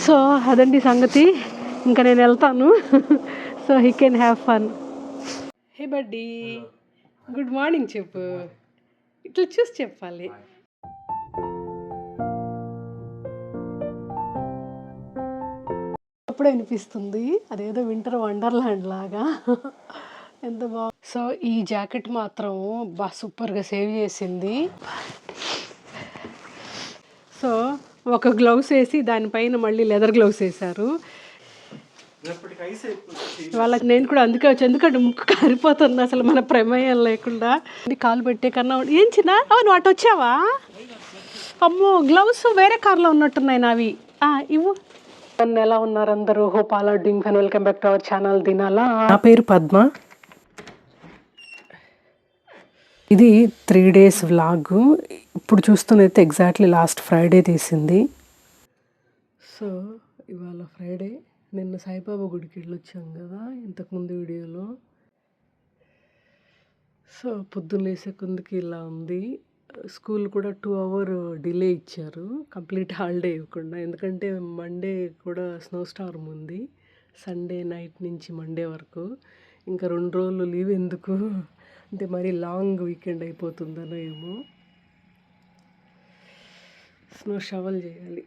So అదండి సంగతి. ఇంకా నేను వెళ్తాను. So he can have fun. Hey buddy, good morning చెప్పు. ఇట్లా చూసి చెప్పాలి. అప్పుడే అనిపిస్తుంది అదేదో వింటర్ వండర్లాండ్ లాగా. ఎంత బాగా. సో ఈ జాకెట్ మాత్రం సూపర్గా సేవ్ చేసింది. సో ఒక గ్లౌస్ వేసి దానిపైన మళ్ళీ లెదర్ గ్లౌస్ వేశారు. వాళ్ళకి నేను కూడా అందుకే వచ్చి, ఎందుకంటే ముక్కు కారిపోతుంది అసలు మన ప్రమేయం లేకుండా. కాలు పెట్టే కన్నా ఏం చిన్న నువ్వు అటు వచ్చావా? అమ్మో, గ్లౌస్ వేరే కార్లో ఉన్నట్టున్నాయి నావి. ఇవ్వు. ఎలా ఉన్నారు అందరూ? Hope all are doing fine. Welcome back to our channel దినాలా. నా పేరు పద్మ. ఇది 3 days వ్లాగ్. ఇప్పుడు చూస్తున్నైతే ఎగ్జాక్ట్లీ లాస్ట్ ఫ్రైడే తీసింది. సో ఇవాళ ఫ్రైడే. నిన్న సాయిబాబా గుడికి వెళ్ళొచ్చాం కదా ఇంతకుముందు వీడియోలో. సో పొద్దున్న లేసే కొందుకి ఇలా ఉంది. స్కూల్ కూడా 2 hour డిలే ఇచ్చారు, కంప్లీట్ హాలిడే ఇవ్వకుండా. ఎందుకంటే మండే కూడా స్నో స్టార్మ్ ఉంది, సండే నైట్ నుంచి మండే వరకు. ఇంకా 2 రోజులు లీవ్ ఎందుకు అంటే మరీ లాంగ్ వీకెండ్ అయిపోతుందనో ఏమో. స్నో షవల్ చేయాలి.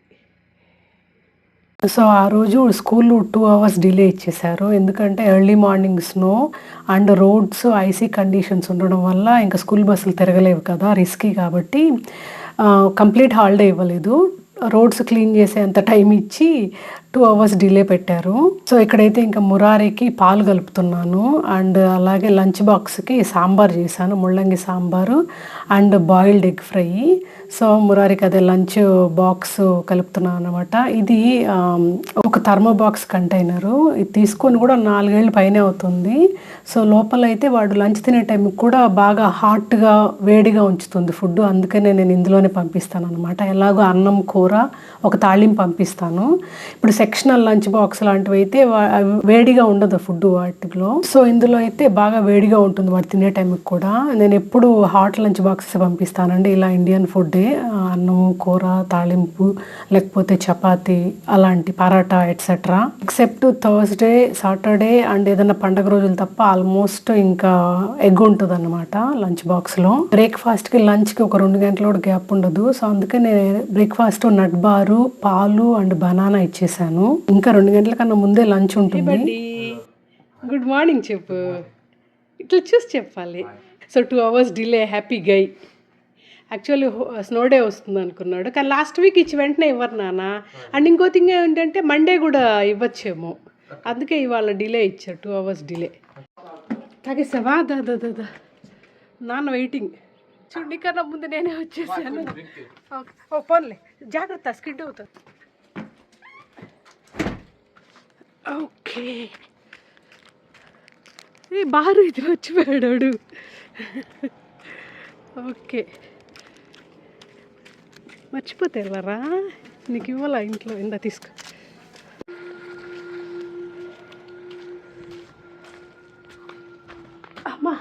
సో ఆ రోజు స్కూల్ 2 hours డిలే ఇచ్చేశారు. ఎందుకంటే early morning snow and roads icy conditions ఉండడం వల్ల ఇంకా స్కూల్ బస్సులు తిరగలేవు కదా, రిస్కీ కాబట్టి కంప్లీట్ హాలిడే ఇవ్వలేదు. రోడ్స్ క్లీన్ చేసేంత టైం ఇచ్చి 2 hours డిలే పెట్టారు. సో ఇక్కడైతే ఇంకా మురారికి పాలు కలుపుతున్నాను. అండ్ అలాగే లంచ్ బాక్స్కి సాంబార్ చేశాను, ముళ్ళంగి sambar and boiled egg fry. So మురారికి అదే లంచ్ బాక్స్ కలుపుతున్నాను అనమాట. ఇది ఒక థర్మో బాక్స్ కంటైనరు. ఇది తీసుకొని కూడా 4 ఏళ్ళు పైనే అవుతుంది. సో లోపల అయితే వాడు లంచ్ తినే టైంకి కూడా బాగా హాట్గా వేడిగా ఉంచుతుంది ఫుడ్. అందుకనే నేను ఇందులోనే పంపిస్తాను అనమాట. ఎలాగో అన్నం కూర ఒక తాళింపు పంపిస్తాను. ఇప్పుడు సెక్షనల్ లంచ్ బాక్స్ లాంటివి అయితే వేడిగా ఉండదు ఫుడ్ వాటిలో. సో ఇందులో అయితే బాగా వేడిగా ఉంటుంది వాడు తినే టైంకి కూడా. నేను ఎప్పుడు హాట్ లంచ్ బాక్సెస్ పంపిస్తానండి, ఇలా ఇండియన్ ఫుడ్డే. అన్నం కూర తాళింపు లేకపోతే చపాతి అలాంటి paratha etcetera. Except Thursday Saturday and ఏదైనా పండగ రోజులు తప్ప ఆల్మోస్ట్ ఇంకా ఎగ్ ఉంటుంది అనమాట లంచ్ బాక్స్లో. బ్రేక్ఫాస్ట్కి లంచ్కి ఒక 2 గంటల కూడా గ్యాప్ ఉండదు. సో అందుకే నేను బ్రేక్ఫాస్ట్ నట్ బారు పాలు అండ్ బనానా ఇచ్చేసాను. ఇంకా 2 గంటల కన్నా ముందే లంచ్ ఉంటుంది. గుడ్ మార్నింగ్ చెప్పు. ఇట్లా చూసి చెప్పాలి. So 2 hours delay. హ్యాపీ గై. యాక్చువల్లీ స్నో డే వస్తుంది అనుకున్నాడు, కానీ లాస్ట్ వీక్ ఇచ్చి వెంటనే ఇవ్వరు నాన్న. అండ్ ఇంకో థింగ్ ఏంటంటే మండే కూడా ఇవ్వచ్చేమో, అందుకే ఇవాళ డిలే ఇచ్చారు. 2 hours డిలే. తాగేసావా? దా నాన్న వెయిటింగ్. చూడండి కన్నా ముందు నేనే వచ్చేసాను. ఓ పోన్లే, జాగ్రత్త స్కిడ్ అవుతుంది. ఓకే. ఏ బారు ఇది వచ్చిపోయాడు. ఓకే, మర్చిపోతే వెళ్ళరా, నీకు ఇవ్వాలా ఇంట్లో. ఇందా తీసుకో. అమ్మా.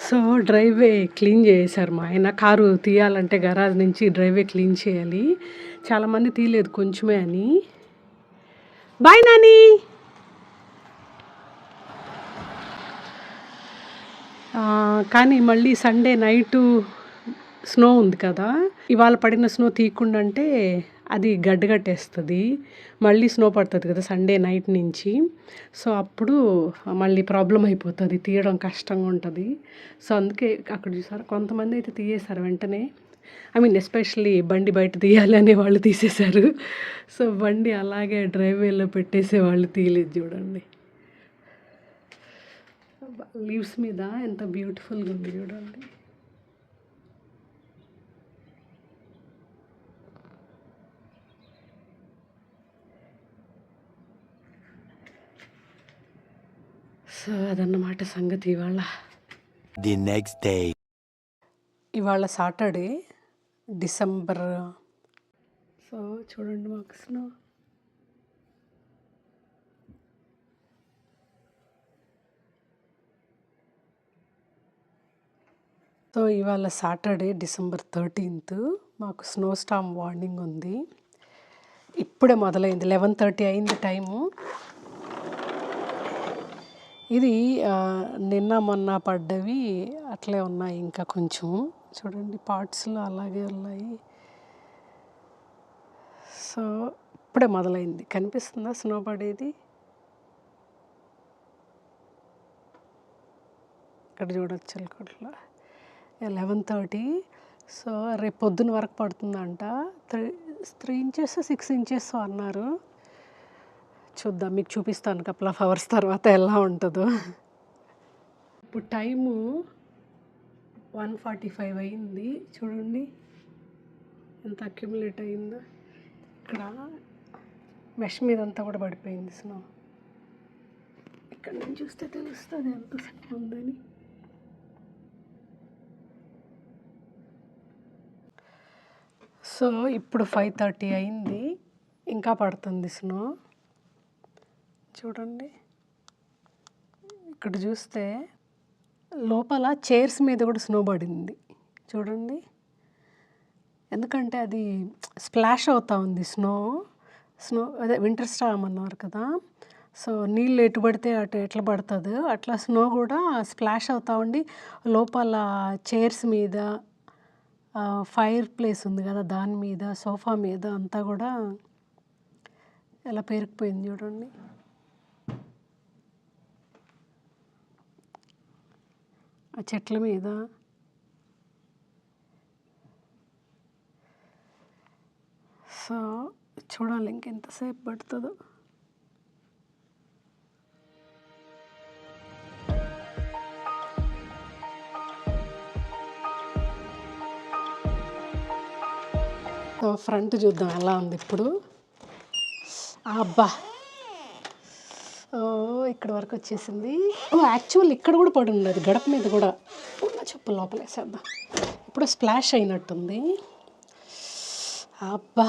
సో డ్రైవే క్లీన్ చేశారు మా ఆయన. కారు తీయాలంటే గరాజ్ నుంచి డ్రైవే క్లీన్ చేయాలి. చాలామంది తీయలేదు కొంచెమే అని. బాయ్ నాని. కానీ మళ్ళీ సండే నైటు స్నో ఉంది కదా, ఇవాళ పడిన స్నో తీయకుండా అంటే అది గడ్డగట్టేస్తుంది. మళ్ళీ స్నో పడుతుంది కదా సండే నైట్ నుంచి. సో అప్పుడు మళ్ళీ ప్రాబ్లం అయిపోతుంది, తీయడం కష్టంగా ఉంటుంది. సో అందుకే అక్కడ చూసారు కొంతమంది అయితే తీయేశారు వెంటనే. ఐ మీన్ ఎస్పెషల్లీ బండి బయట తీయాలి అనే వాళ్ళు తీసేశారు. సో బండి అలాగే డ్రైవేలో పెట్టేసే వాళ్ళు తీయలేదు. చూడండి లీవ్స్ మీద ఎంత బ్యూటిఫుల్గా ఉంది చూడండి. సో అదన్నమాట సంగతి. ఇవాళ సాటర్డే డిసెంబర్. సో చూడండి మాకు స్నో. సో ఇవాళ సాటర్డే డిసెంబర్ 13th. మాకు స్నో స్టార్మ్ వార్నింగ్ ఉంది. ఇప్పుడే మొదలైంది, 11:30 అయింది టైము. ఇది నిన్న మొన్న పడ్డవి అట్లే ఉన్నాయి, ఇంకా కొంచెం చూడండి పార్ట్స్లో అలాగే ఉన్నాయి. సో ఇప్పుడే మొదలైంది, కనిపిస్తుందా స్నో పడేది? ఇక్కడ చూడొచ్చు చిలకట్లో 11:30. సో రేపు పొద్దున వరకు పడుతుందంట. 3 ఇంచెస్ 6 ఇంచెస్ అన్నారు. చూద్దాం, మీకు చూపిస్తాను కపుల్ ఆఫ్ అవర్స్ తర్వాత ఎలా ఉంటుందో. ఇప్పుడు టైము 1:45 అయింది. చూడండి ఎంత అక్యుములేట్ అయిందో. ఇక్కడ మెష్ మీద అంతా కూడా పడిపోయింది స్నో. ఇక్కడ నుంచి చూస్తే తెలుస్తుంది ఎంత స్నో ఉందని. సో ఇప్పుడు 5:30 అయింది, ఇంకా పడుతుంది స్నో. చూడండి ఇక్కడ చూస్తే లోపల చైర్స్ మీద కూడా స్నో పడింది చూడండి. ఎందుకంటే అది స్ప్లాష్ అవుతూ ఉంది స్నో. అదే వింటర్ స్టార్మ్ అన్నారు కదా, సో నీళ్ళు ఎటు పడితే అటు ఎట్లా పడుతుందో అట్లా స్నో కూడా స్ప్లాష్ అవుతూ ఉండి లోపల చైర్స్ మీద, ఫైర్ ప్లేస్ ఉంది కదా దాని మీద, సోఫా మీద అంతా కూడా ఎలా పేరుకుపోయింది చూడండి. ఆ చెట్ల మీద. సో చూడాలి ఇంకెంతసేపు పడుతుందో. సో ఫ్రంట్ చూద్దాం ఎలా ఉంది ఇప్పుడు. అబ్బా, ఇక్కడ వరకు వచ్చేసింది. యాక్చువల్ ఇక్కడ కూడా పడి ఉండదు, గడప మీద కూడా. చెప్పు లోపలేసేద్దాం. ఇప్పుడు స్ప్లాష్ అయినట్టుంది. అబ్బా,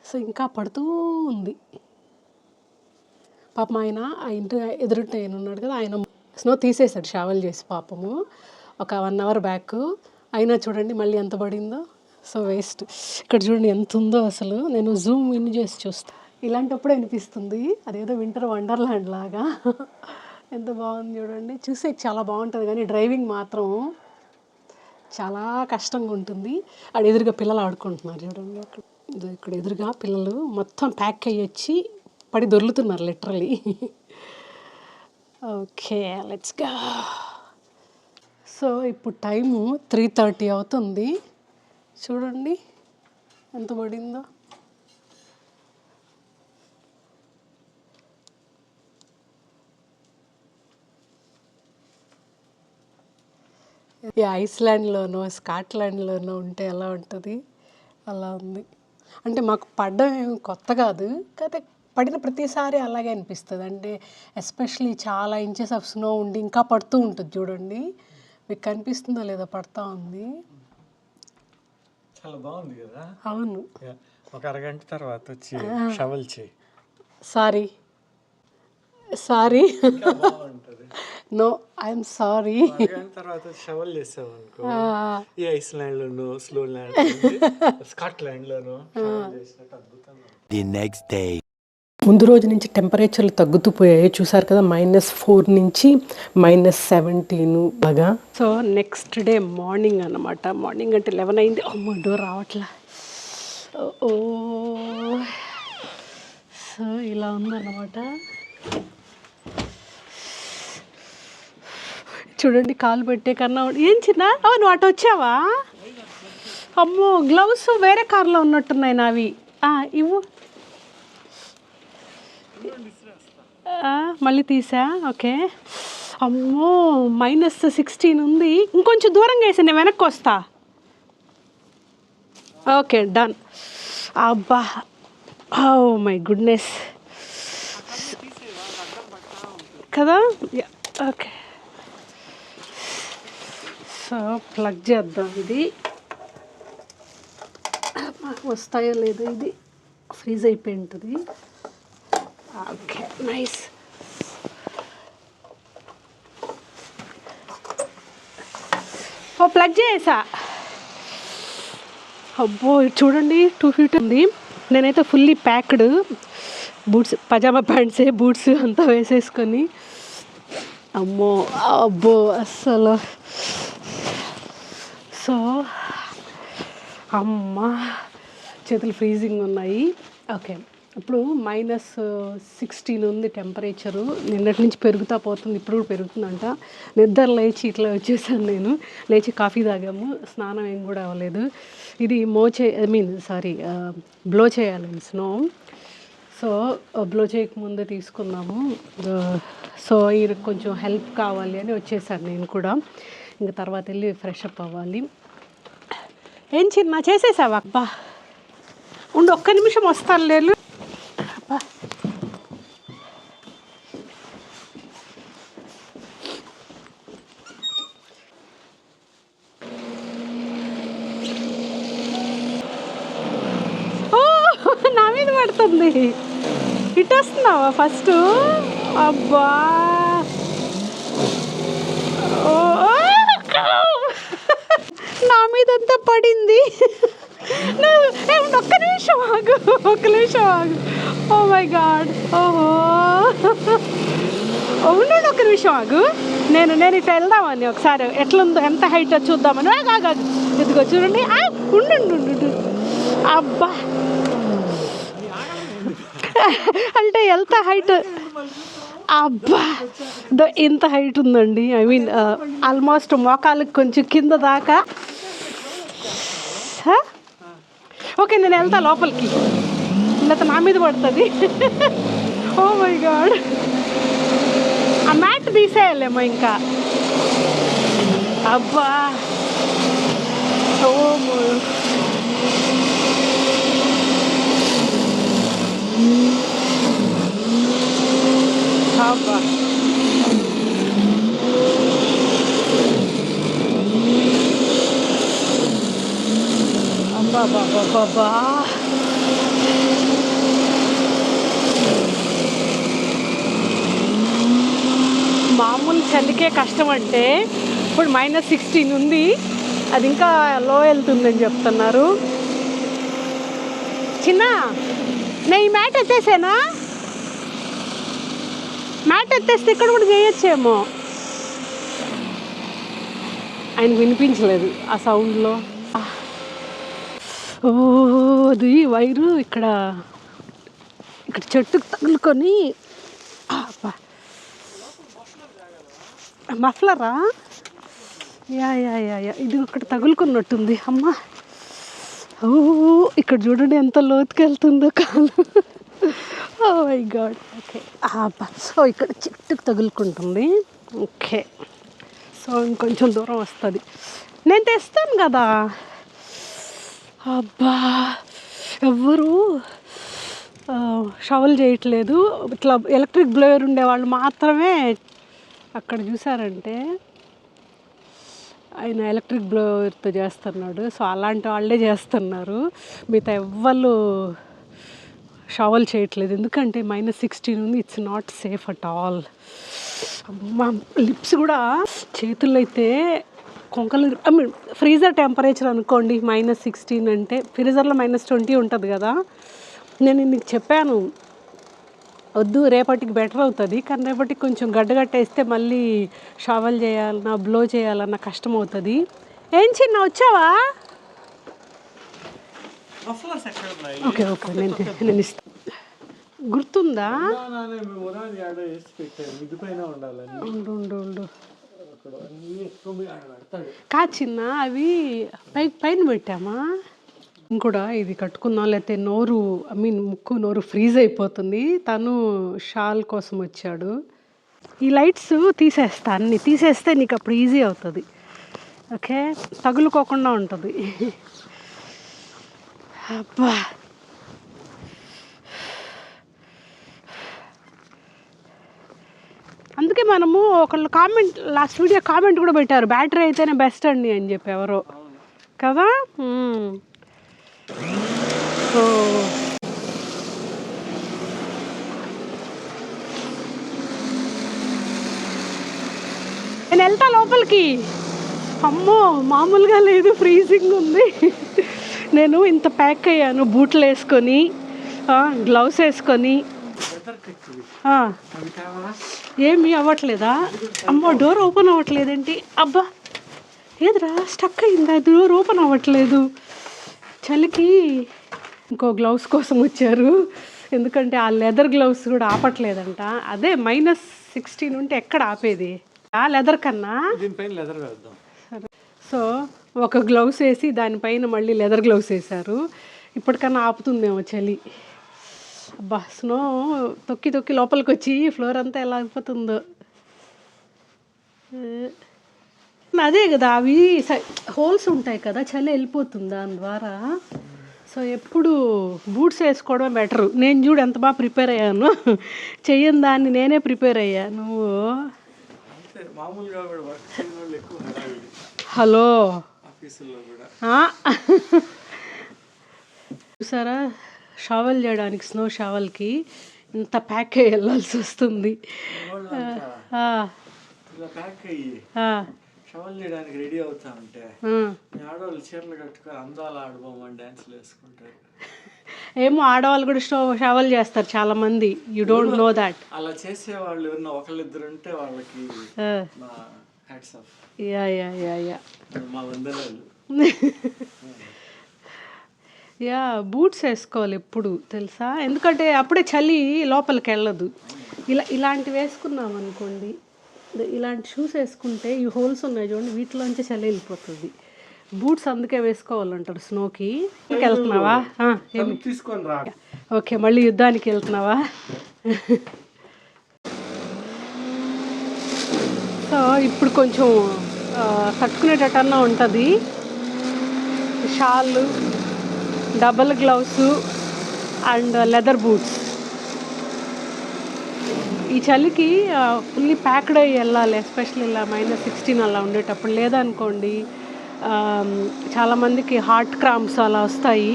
సో ఇంకా పడుతూ ఉంది. పాపం ఆయన ఆ ఇంటి ఎదురుంటే ఆయన ఉన్నాడు కదా, ఆయన స్నో తీసేశాడు షావెల్ చేసి పాపము ఒక 1 అవర్ బ్యాక్. అయినా చూడండి మళ్ళీ ఎంత పడిందో. So waste. ఇక్కడ చూడండి ఎంత ఉందో అసలు. నేను జూమ్ ఇన్ చేసి చూస్తాను. ఇలాంటప్పుడు అనిపిస్తుంది అదేదో వింటర్ వండర్ల్యాండ్ లాగా. ఎంత బాగుంది చూడండి. చూసే చాలా బాగుంటుంది కానీ డ్రైవింగ్ మాత్రం చాలా కష్టంగా ఉంటుంది. ఆడ ఎదురుగా పిల్లలు ఆడుకుంటున్నారు చూడండి. ఇక్కడ ఎదురుగా పిల్లలు మొత్తం ప్యాక్ అయ్యి వచ్చి పడి దొర్లుతున్నారు literally. Okay let's go. So ఇప్పుడు టైము 3:30 అవుతుంది. చూడండి ఎంత పడిందో. ఈ ఐస్లాండ్లోనో స్కాట్లాండ్లోనో ఉంటే ఎలా ఉంటుంది అలా ఉంది. అంటే మాకు పడ్డం ఏమి కొత్త కాదు, కాకపోతే పడిన ప్రతిసారి అలాగే అనిపిస్తుంది. అంటే ఎస్పెషలీ చాలా ఇంచెస్ ఆఫ్ స్నో ఉండి ఇంకా పడుతూ ఉంటుంది చూడండి. మీకు కనిపిస్తుందో లేదో పడుతూ ఉంది. చాలా బాగుంది కదా. అవును. ఒక అరగంట తర్వాత వచ్చి షవల్ చేయి. Sorry no I'm sorry. అరగంట తర్వాత షవల్ చేసావు అనుకో, ఈ ఐస్లాండ్లోనో స్కాట్లాండ్లోనో చేసినట్టు అద్భుతంగా. ముందు రోజు నుంచి టెంపరేచర్లు తగ్గుతూ పోయాయి చూసారు కదా, -4 నుంచి -17 లాగా. సో నెక్స్ట్ డే మార్నింగ్ అన్నమాట. మార్నింగ్ అంటే 11 అయింది. అమ్మో డోర్ రావట్లా. ఓ సో ఇలా ఉందన్నమాట. చూడండి కాలు పెట్టే కన్నా. ఏం చిన్న నువ్వు అటు వచ్చావా? అమ్మో గ్లౌస్ వేరే కార్లో ఉన్నట్టున్నాయి నావి. ఇవ్వు. మళ్ళీ తీసా. ఓకే. అమ్మో -16 ఉంది. ఇంకొంచెం దూరంగా వేసా, నేను వెనక్కి వస్తా. Okay done. అబ్బా ఓ మై గుడ్నెస్ కదా. ఓకే సో ప్లగ్ చేద్దాం. ఇది వస్తాయో లేదో, ఇది ఫ్రీజ్ అయిపోయి ఉంటుంది. Okay nice. ప్లగ్ చేసా. అబ్బో ఇది చూడండి 2 feet ఉంది. నేనైతే ఫుల్లీ ప్యాక్డ్ బూట్స్, పజామా ప్యాంట్సే, బూట్స్ అంతా వేసేసుకొని, అమ్మో అబ్బో అస్సలు. సో అమ్మ చేతులు ఫ్రీజింగ్ ఉన్నాయి. ఓకే, ఇప్పుడు -16 ఉంది టెంపరేచరు. నిన్నటి నుంచి పెరుగుతూ పోతుంది, ఇప్పుడు కూడా పెరుగుతుందంట. నిద్ర లేచి ఇట్లా వచ్చేసాను నేను. లేచి కాఫీ తాగాము, స్నానం ఏం కూడా అవ్వలేదు. ఇది బ్లో చేయాలి స్నో. సో బ్లో చేయకముందే తీసుకున్నాము. సో ఈయనకు కొంచెం హెల్ప్ కావాలి అని వచ్చేసాను నేను కూడా. ఇంకా తర్వాత వెళ్ళి ఫ్రెష్ అప్ అవ్వాలి. ఏం చిన్న చేసేసావా? అబ్బా ఉండు, ఒక్క నిమిషం వస్తాను లేదు. అబ్బా నా మీద పడుతుంది. ఇటు వస్తున్నావా ఫస్ట్? అబ్బా నా మీదంతా పడింది. ఒక్క నిమిషం ఆగు, ఒక్క నిమిషం ఆగు. ఓ మై గాడ్, ఓహో ఉండండి, ఒక్క నిమిషం ఆగు. నేను ఇట్లా వెళ్దామని ఒకసారి ఎట్లుందో, ఎంత హైట్ చూద్దామని. ఆగాగు, ఇదిగో చూడండి. ఉండు. అబ్బా అంటే ఎంత హైట్? అబ్బా ఇంత హైట్ ఉందండి. ఐ మీన్ ఆల్మోస్ట్ మోకాళ్ళకి కొంచెం కింద దాకా. ఓకే, నేను వెళ్తా లోపలికి, లేకపోతే నా మీద పడుతుంది. ఓ మై గాడ్, ఆ మ్యాట్ తీసేయాలేమో ఇంకా. అబ్బా ఓ అబ్బా అబ్బా మామూలు చలికే కష్టం అంటే ఇప్పుడు -16 ఉంది. అది ఇంకా లో వెళ్తుందని చెప్తున్నారు. చిన్న నేను ఈ మ్యాట్ ఎత్తేసానా? మ్యాట్ ఎత్తేస్తే ఇక్కడ కూడా చేయొచ్చేమో. ఆయన వినిపించలేదు ఆ సౌండ్లో. ఓ అది వైరు ఇక్కడ చెట్టుకు తగులుకొని. మఫ్లరా? యా ఇది ఒకటి తగులుకున్నట్టుంది. అమ్మ ఓ ఇక్కడ చూడండి ఎంత లోతుకి వెళ్తుందో కాలు. Oh my god. ఓకే అబ్బా, సో ఇక్కడ చెట్టుకు తగులుకుంటుంది. ఓకే, సో ఇంకొంచెం దూరం వస్తుంది. నేను తెస్తాను కదా. అబ్బా ఎవ్వరు షవల్ చేయట్లేదు. ఇట్లా ఎలక్ట్రిక్ బ్లోయర్ ఉండేవాళ్ళు మాత్రమే. అక్కడ చూసారంటే ఆయన ఎలక్ట్రిక్ బ్లోయర్తో చేస్తున్నాడు. సో అలాంటి వాళ్ళే చేస్తున్నారు. మిగతా ఎవ్వరు షవల్ చేయట్లేదు, ఎందుకంటే -16 ఉంది. It's not safe at all. మా లిప్స్ కూడా, చేతుల్లో అయితే కొంకలు. ఐ మీన్ ఫ్రీజర్ టెంపరేచర్ అనుకోండి, -16 అంటే. ఫ్రీజర్లో -20 ఉంటుంది కదా. నేను నీకు చెప్పాను వద్దు, రేపటికి బెటర్ అవుతుంది. కానీ రేపటికి కొంచెం గడ్డగట్టేస్తే మళ్ళీ షవల్ చేయాలన్నా, బ్లో చేయాలన్నా కష్టం అవుతుంది. ఏం చిన్న వచ్చావా? ఓకే నేను ఇస్తాను. గుర్తుందా? ఉండు కా చిన్న, అవి పైన పెట్టామా? కూడా ఇది కట్టుకుందాం, లేకపోతే ముక్కు నోరు ఫ్రీజ్ అయిపోతుంది. తను షాల్ కోసం వచ్చాడు. ఈ లైట్స్ తీసేస్తా, అన్నీ తీసేస్తే నీకు అప్పుడు ఈజీ అవుతుంది. ఓకే, తగులుకోకుండా ఉంటుంది. అబ్బా అందుకే మనము ఒకళ్ళు లాస్ట్ వీడియో కామెంట్ కూడా పెట్టారు, బ్యాటరీ అయితేనే బెస్ట్ అండి అని చెప్పి ఎవరో కదా. సో నేను వెళ్తా లోపలికి. అమ్మో మామూలుగా లేదు, ఫ్రీజింగ్ ఉంది. నేను ఇంత ప్యాక్ అయ్యాను, బూట్లు వేసుకొని, గ్లౌస్ వేసుకొని. ఆ, ఏమీ అవ్వట్లేదా? అమ్మో, డోర్ ఓపెన్ అవ్వట్లేదేంటి? అబ్బా, ఏదిరా స్టక్ అయిందా? డోర్ ఓపెన్ అవ్వట్లేదు. చలికి ఇంకో గ్లౌస్ కోసం వచ్చారు, ఎందుకంటే ఆ లెదర్ గ్లౌస్ కూడా ఆపట్లేదంట. అదే -16 ఉంటే ఎక్కడ ఆపేది ఆ లెదర్ కన్నా. సో ఒక గ్లౌస్ వేసి దానిపైన మళ్ళీ లెదర్ గ్లౌస్ వేశారు. ఇప్పటికన్నా ఆపుతుందేమో చలి. అబ్బా, స్నో తొక్కి తొక్కి లోపలికి వచ్చి ఫ్లోర్ అంతా ఎలా అయిపోతుందో. అదే కదా, అవి హోల్స్ ఉంటాయి కదా, చలి వెళ్ళిపోతుంది దాని ద్వారా. సో ఎప్పుడు బూట్స్ వేసుకోవడం బెటరు. నేను చూడు ఎంత బాగా ప్రిపేర్ అయ్యాను, చెయ్యని దాన్ని నేనే ప్రిపేర్ అయ్యా. నువ్వు హలో చూసారా, షావల్ చేయడానికి స్నో షావల్కి ఇంత ప్యాక్ అయ్యి వెళ్ళాల్సి వస్తుంది. షవల్ చేయడానికి రెడీ అవుతా ఉంటే ఆడవాళ్ళు చీరలు కట్టుకొని అందాల ఆడబొమ్మని డాన్స్లు వేసుకుంటారు. ఏమో ఆడవాళ్ళు కూడా షవల్ చేస్తారు చాలా మంది. You don't know that. అలా చేసే వాళ్ళు ఎవరన్నా ఒకళ్ళిద్దరు ఉంటే వాళ్ళకి మా hats off. Yeah yeah yeah yeah, మా వందనాలు. యా, బూట్స్ వేసుకోవాలి ఎప్పుడు తెలుసా, ఎందుకంటే అప్పుడే చలి లోపలికి వెళ్ళదు. ఇలాంటివి వేసుకున్నాం అనుకోండి, ఇలాంటి షూస్ వేసుకుంటే ఈ హోల్స్ ఉన్నాయి చూడండి, వీటిలోంచి చలి వెళ్ళిపోతుంది. బూట్స్ అందుకే వేసుకోవాలంటారు స్నోకి. వెళ్తున్నావా? తీసుకొని రా. ఓకే, మళ్ళీ యుద్ధానికి వెళ్తున్నావా? సో ఇప్పుడు కొంచెం తట్టుకునేటట్టన్నా ఉంటుంది. షాళ్ళు, డబల్ గ్లౌసు అండ్ లెదర్ బూట్స్. ఈ చలికి ఫుల్లీ ప్యాక్డ్ అయ్యి వెళ్ళాలి, ఎస్పెషల్లీ ఇలా -16 అలా ఉండేటప్పుడు. లేదనుకోండి చాలామందికి హార్ట్ క్రాంప్స్ అలా వస్తాయి.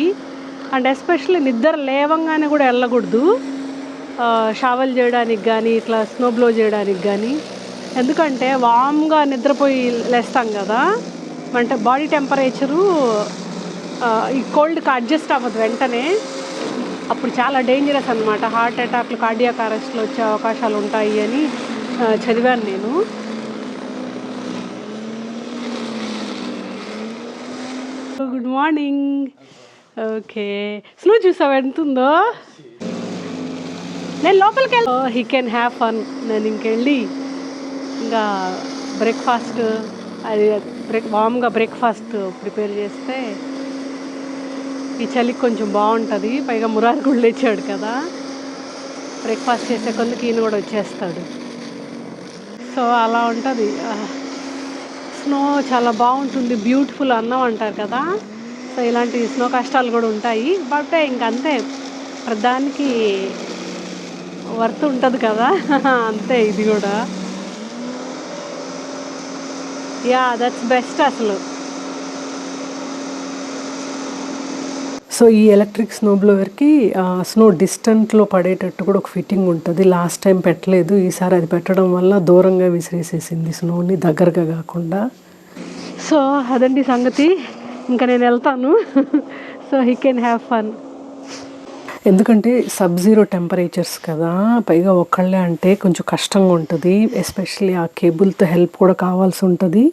అండ్ ఎస్పెషల్లీ నిద్ర లేవంగానే కూడా వెళ్ళకూడదు షావల్ చేయడానికి కానీ ఇట్లా స్నో బ్లో చేయడానికి కానీ. ఎందుకంటే వామ్గా నిద్రపోయి లేస్తాం కదా, అంటే బాడీ టెంపరేచరు ఈ కోల్డ్కి అడ్జస్ట్ అవ్వదు వెంటనే. అప్పుడు చాలా డేంజరస్ అనమాట, హార్ట్ అటాక్లు, కార్డియాక్ అరెస్ట్లు వచ్చే అవకాశాలు ఉంటాయి అని చదివాను నేను. Good morning. ఓకే, స్నో చూసావు ఎంత ఉందో? నేను లోపలికి వెళ్ళి హీ కెన్ హ్యావ్ ఫన్. నేను ఇంకెళ్ళి ఇంకా బ్రేక్ఫాస్ట్ అది వామ్గా బ్రేక్ఫాస్ట్ ప్రిపేర్ చేస్తే ఈ చలికి కొంచెం బాగుంటుంది. పైగా మురారి కూడా లేచాడు కదా, బ్రేక్ఫాస్ట్ చేసే కొందుకు ఈయన కూడా వచ్చేస్తాడు. సో అలా ఉంటుంది. స్నో చాలా బాగుంటుంది, బ్యూటిఫుల్ అన్నం అంటారు కదా. సో ఇలాంటి స్నో కష్టాలు కూడా ఉంటాయి, బట్ ఇంకంతే, ప్రధానికి వర్త్ ఉంటుంది కదా. అంతే ఇది కూడా. యా, దట్స్ బెస్ట్ అసలు. సో ఈ ఎలక్ట్రిక్ స్నో బ్లోవర్కి స్నో డిస్టెంట్లో పడేటట్టు కూడా ఒక ఫిట్టింగ్ ఉంటుంది. లాస్ట్ టైం పెట్టలేదు, ఈసారి అది పెట్టడం వల్ల దూరంగా విసిరేసేసింది స్నోని, దగ్గరగా కాకుండా. సో అదండి సంగతి, ఇంకా నేను వెళ్తాను. So he can have fun. ఎందుకంటే సబ్-జీరో టెంపరేచర్స్ కదా, పైగా ఒక్కళ్ళే అంటే కొంచెం కష్టంగా ఉంటుంది. ఎస్పెషల్లీ ఆ కేబుల్తో హెల్ప్ కూడా కావాల్సి ఉంటుంది.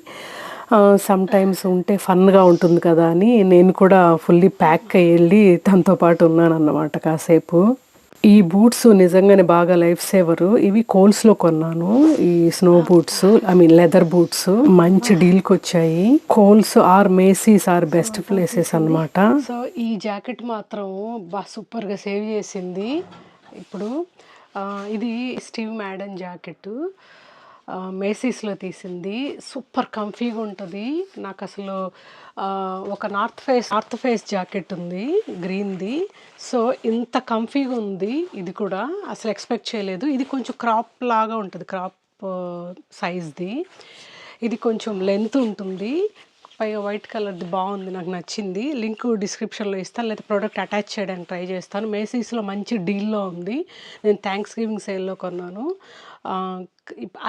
సమ్ టైమ్స్ ఉంటే ఫన్గా ఉంటుంది కదా అని నేను కూడా ఫుల్లీ ప్యాక్ అయ్యి వెళ్ళి తనతో పాటు ఉన్నాను అన్నమాట కాసేపు. ఈ బూట్స్ నిజంగానే బాగా లైఫ్ సేవరు. ఇవి కోల్స్లో కొన్నాను ఈ స్నో బూట్స్, లెదర్ బూట్స్. మంచి డీల్కి వచ్చాయి. కోల్స్ ఆర్ మేసీస్ ఆర్ బెస్ట్ ప్లేసెస్ అన్నమాట. సో ఈ జాకెట్ మాత్రం సూపర్గా సేవ్ చేసింది. ఇప్పుడు ఇది స్టీవ్ మ్యాడన్ జాకెట్, మేసీస్లో తీసింది. సూపర్ కంఫీగా ఉంటుంది. నాకు అసలు ఒక నార్త్ ఫేస్ జాకెట్ ఉంది గ్రీన్ది. సో ఇంత కంఫీగా ఉంది ఇది కూడా, అసలు ఎక్స్పెక్ట్ చేయలేదు. ఇది కొంచెం క్రాప్ లాగా ఉంటుంది, క్రాప్ సైజ్ది. ఇది కొంచెం లెంత్ ఉంటుంది, పైగా వైట్ కలర్ది బాగుంది, నాకు నచ్చింది. లింక్ డిస్క్రిప్షన్లో ఇస్తాను, లేదా ప్రోడక్ట్ అటాచ్ చేయడానికి ట్రై చేస్తాను. మేసీస్లో మంచి డీల్లో ఉంది. నేను థ్యాంక్స్ గివింగ్ సేల్లో కొన్నాను.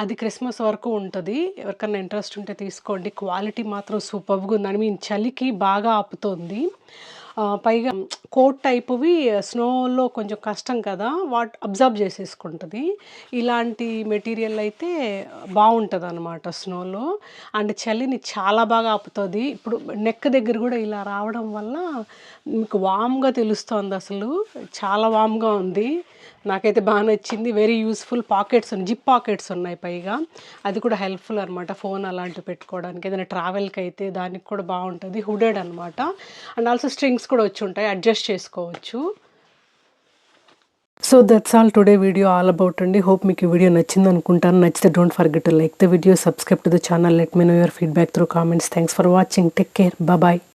అది క్రిస్మస్ వరకు ఉంటుంది, ఎవరికన్నా ఇంట్రెస్ట్ ఉంటే తీసుకోండి. క్వాలిటీ మాత్రం సూపర్గా ఉంది. చలికి బాగా ఆపుతోంది. పైగా కోట్ టైపువి స్నోలో కొంచెం కష్టం కదా, అబ్జర్వ్ చేసేసుకుంటుంది. ఇలాంటి మెటీరియల్ అయితే బాగుంటుంది అనమాట స్నోలో. అండ్ చలిని చాలా బాగా ఆపుతుంది. ఇప్పుడు నెక్ దగ్గర కూడా ఇలా రావడం వల్ల మీకు వామ్గా తెలుస్తుంది, అసలు చాలా వామ్గా ఉంది. నాకైతే బాగా నచ్చింది. Very useful. Pockets zip pockets ఉన్నాయి పైగా, అది కూడా హెల్ప్ఫుల్ అనమాట. ఫోన్ అలాంటివి పెట్టుకోవడానికి, ఏదైనా ట్రావెల్కి అయితే దానికి కూడా బాగుంటుంది. హుడెడ్ అనమాట. అండ్ ఆల్సో స్ట్రింగ్స్ కూడా వచ్చి ఉంటాయి, అడ్జస్ట్ చేసుకోవచ్చు. So that's all today video all about అండి. హోప్ మీకు ఈ వీడియో నచ్చింది అనుకుంటాను. నచ్చితే don't forget to like the video, subscribe to the channel, let me know your feedback through comments. Thanks for watching. Take care. Bye.